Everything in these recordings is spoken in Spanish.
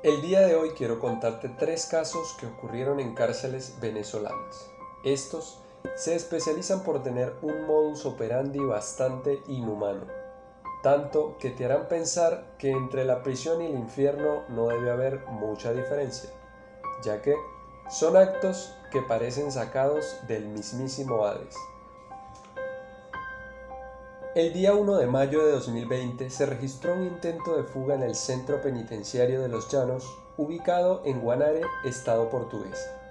El día de hoy quiero contarte 3 casos que ocurrieron en cárceles venezolanas. Estos se especializan por tener un modus operandi bastante inhumano, tanto que te harán pensar que entre la prisión y el infierno no debe haber mucha diferencia, ya que son actos que parecen sacados del mismísimo Hades. El día 1 de mayo de 2020 se registró un intento de fuga en el centro penitenciario de Los Llanos, ubicado en Guanare, estado portuguesa.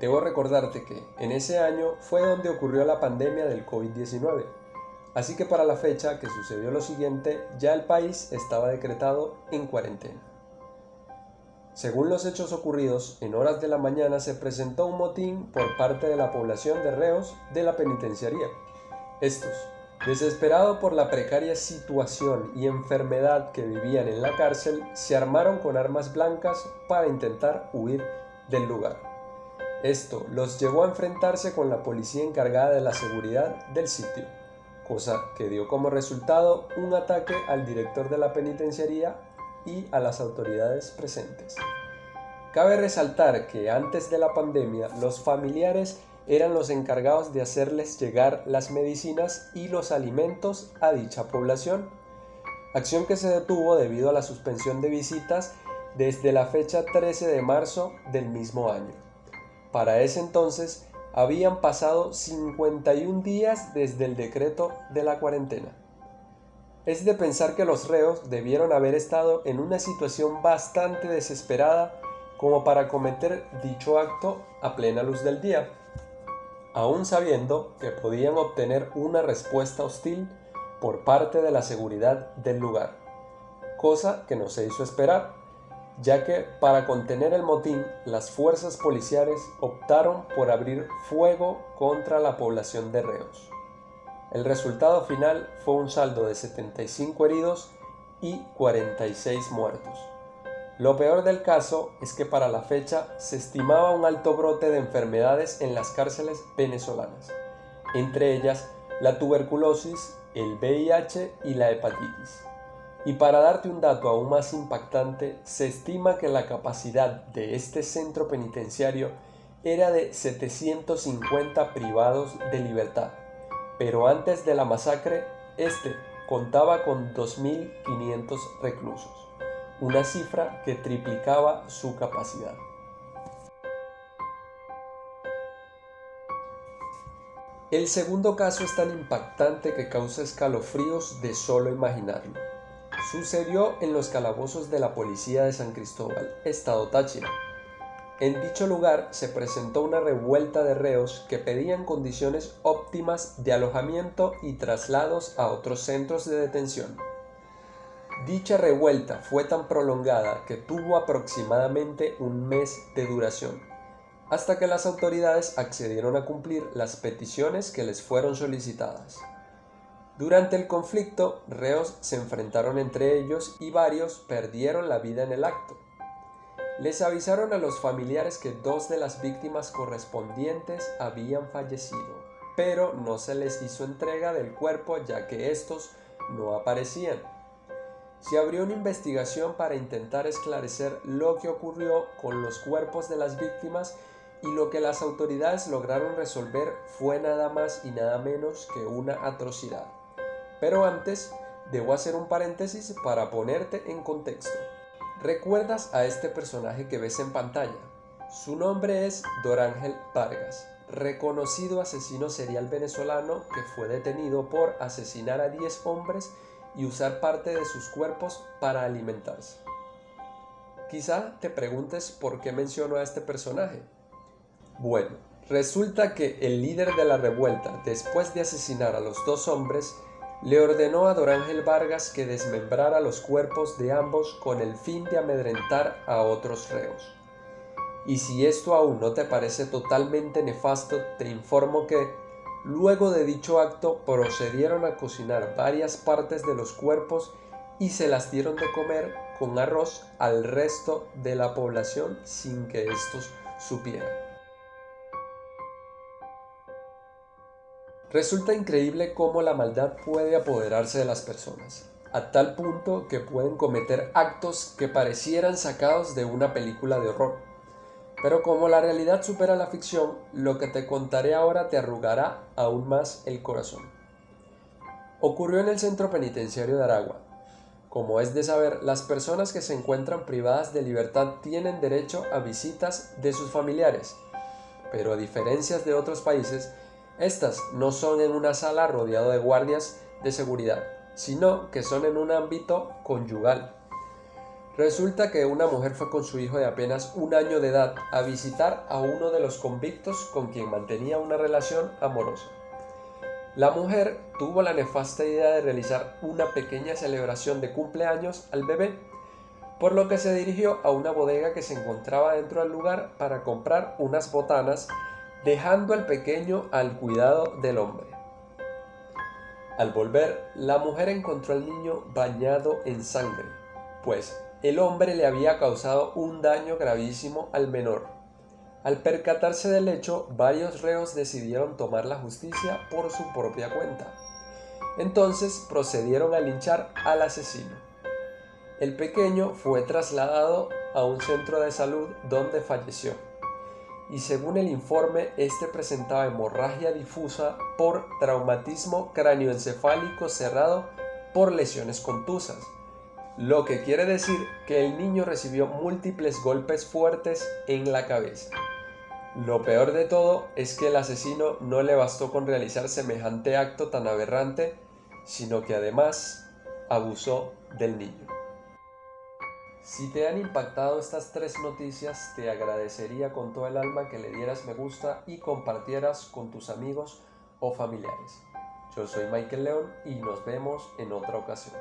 Debo recordarte que en ese año fue donde ocurrió la pandemia del COVID-19, así que para la fecha que sucedió lo siguiente, ya el país estaba decretado en cuarentena. Según los hechos ocurridos, en horas de la mañana se presentó un motín por parte de la población de reos de la penitenciaría. Estos, desesperados por la precaria situación y enfermedad que vivían en la cárcel, se armaron con armas blancas para intentar huir del lugar. Esto los llevó a enfrentarse con la policía encargada de la seguridad del sitio, cosa que dio como resultado un ataque al director de la penitenciaría y a las autoridades presentes. Cabe resaltar que antes de la pandemia, los familiares eran los encargados de hacerles llegar las medicinas y los alimentos a dicha población, acción que se detuvo debido a la suspensión de visitas desde la fecha 13 de marzo del mismo año. Para ese entonces, habían pasado 51 días desde el decreto de la cuarentena. Es de pensar que los reos debieron haber estado en una situación bastante desesperada como para cometer dicho acto a plena luz del día, aún sabiendo que podían obtener una respuesta hostil por parte de la seguridad del lugar, cosa que no se hizo esperar, ya que para contener el motín, las fuerzas policiales optaron por abrir fuego contra la población de reos. El resultado final fue un saldo de 75 heridos y 46 muertos. Lo peor del caso es que para la fecha se estimaba un alto brote de enfermedades en las cárceles venezolanas, entre ellas la tuberculosis, el VIH y la hepatitis. Y para darte un dato aún más impactante, se estima que la capacidad de este centro penitenciario era de 750 privados de libertad, pero antes de la masacre, este contaba con 2.500 reclusos, una cifra que triplicaba su capacidad. El segundo caso es tan impactante que causa escalofríos de solo imaginarlo. Sucedió en los calabozos de la policía de San Cristóbal, estado Táchira. En dicho lugar se presentó una revuelta de reos que pedían condiciones óptimas de alojamiento y traslados a otros centros de detención. Dicha revuelta fue tan prolongada que tuvo aproximadamente un mes de duración, hasta que las autoridades accedieron a cumplir las peticiones que les fueron solicitadas. Durante el conflicto, reos se enfrentaron entre ellos y varios perdieron la vida en el acto. Les avisaron a los familiares que 2 de las víctimas correspondientes habían fallecido, pero no se les hizo entrega del cuerpo ya que estos no aparecían. Se abrió una investigación para intentar esclarecer lo que ocurrió con los cuerpos de las víctimas y lo que las autoridades lograron resolver fue nada más y nada menos que una atrocidad. Pero antes, debo hacer un paréntesis para ponerte en contexto. ¿Recuerdas a este personaje que ves en pantalla? Su nombre es Dorángel Vargas, reconocido asesino serial venezolano que fue detenido por asesinar a 10 hombres y usar parte de sus cuerpos para alimentarse. Quizá te preguntes por qué menciono a este personaje. Bueno, resulta que el líder de la revuelta, después de asesinar a los 2 hombres, le ordenó a Dorángel Vargas que desmembrara los cuerpos de ambos con el fin de amedrentar a otros reos. Y si esto aún no te parece totalmente nefasto, te informo que, luego de dicho acto, procedieron a cocinar varias partes de los cuerpos y se las dieron de comer con arroz al resto de la población sin que estos supieran. Resulta increíble cómo la maldad puede apoderarse de las personas. a tal punto que pueden cometer actos que parecieran sacados de una película de horror. Pero como la realidad supera la ficción, lo que te contaré ahora te arrugará aún más el corazón. Ocurrió en el centro penitenciario de Aragua. Como es de saber, las personas que se encuentran privadas de libertad tienen derecho a visitas de sus familiares, pero a diferencia de otros países, estas no son en una sala rodeado de guardias de seguridad, sino que son en un ámbito conyugal. Resulta que una mujer fue con su hijo de apenas 1 año de edad a visitar a uno de los convictos con quien mantenía una relación amorosa. La mujer tuvo la nefasta idea de realizar una pequeña celebración de cumpleaños al bebé, por lo que se dirigió a una bodega que se encontraba dentro del lugar para comprar unas botanas, dejando al pequeño al cuidado del hombre. Al volver, la mujer encontró al niño bañado en sangre, pues el hombre le había causado un daño gravísimo al menor. Al percatarse del hecho, varios reos decidieron tomar la justicia por su propia cuenta. Entonces procedieron a linchar al asesino. El pequeño fue trasladado a un centro de salud donde falleció. Y según el informe, este presentaba hemorragia difusa por traumatismo cráneoencefálico cerrado por lesiones contusas, lo que quiere decir que el niño recibió múltiples golpes fuertes en la cabeza. Lo peor de todo es que el asesino no le bastó con realizar semejante acto tan aberrante, sino que además abusó del niño. Si te han impactado estas 3 noticias, te agradecería con todo el alma que le dieras me gusta y compartieras con tus amigos o familiares. Yo soy Michael León y nos vemos en otra ocasión.